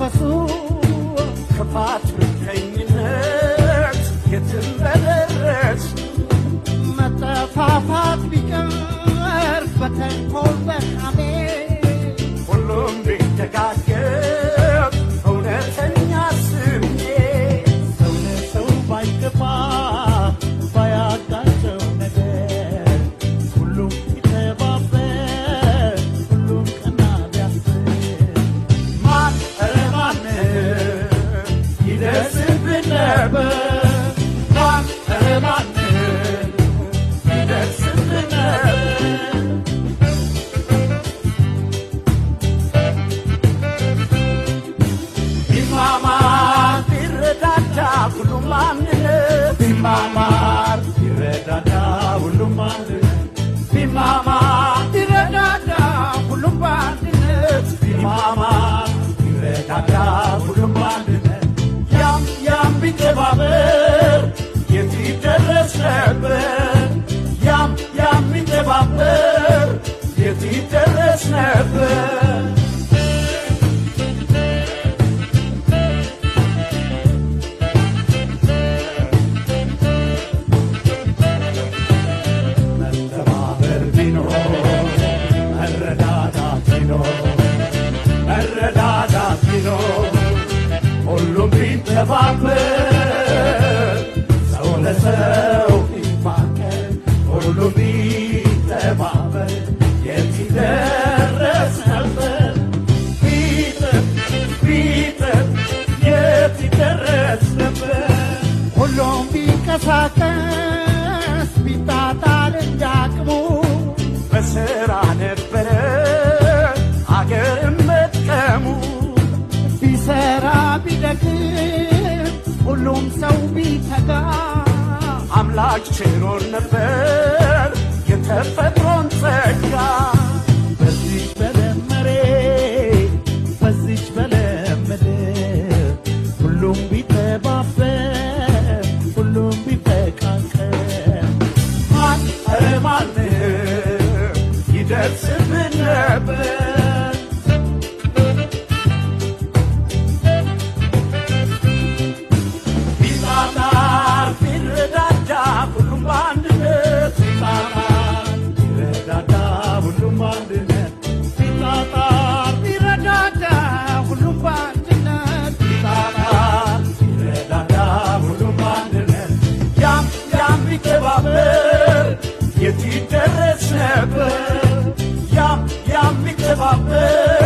መንፈሱ ክፋት ምቀኝነት የትም በደረስ መጠፋፋት ቢቀር በተንኮል በሐሜት ሁሉም ቢደጋገፍ እውነተኛ ስሜት ሰው ለሰው ባይገባ ባያጋጨው ነገር ሁሉም ቢተባበር ሁሉም ቀና ቢያስብ ማን ኧረ ማን ይደርስብን ነበር ማን ኧረ ማን ይደርስብን ነበር ቢማማር ቢረዳዳ ሁሉም አንድነት ቢማማር ቢረዳዳ ሁሉም አንድነት ቢማማር ቢረዳዳ ሁሉም በአንድነት ቢማማር ቢረዳዳ ሁሉም በአንድነት ያም ቢተባበር የት ይደረስ ነበር ያም ቢተባበር የት ይደረስ ነበር መረዳዳት ቢኖር ሁሉም ቢተባበር ሰው ለሰው ቢፋቀር ሁሉም ቢተባበር የት ይደረስ ነበር ቢጥር የት ይደረስ ነበር ሁሉም ቢንቀሳቀስ ቢጣጣር እንዳቅሙ በሥራ ነበረ አገርን መጥቀሙ ቢሰራ ቢደክም ሁሉም ሰው ቢተጋ አምላክ ችሮን ነበር የተፈጥሮን ጸጋ በዚች በለም መሬት በዚች በለም ምድር ሁሉም ቢተባበር ሁሉም ቢፈቃቀር ማን ኧረ ማን ይደርስብን ነበር ቢጣጣር ቢረዳዳ ሁሉም በአንድነት ቢጣጣር ቢረዳዳ ሁሉም በአንድነት ቢጣጣር ቢረዳዳ ሁሉም በአንድነት ቢጣጣር ቢረዳዳ ሁሉም በአንድነት ያም ቢተባበር የት ይደረስ ነበር ያም ቢተባበር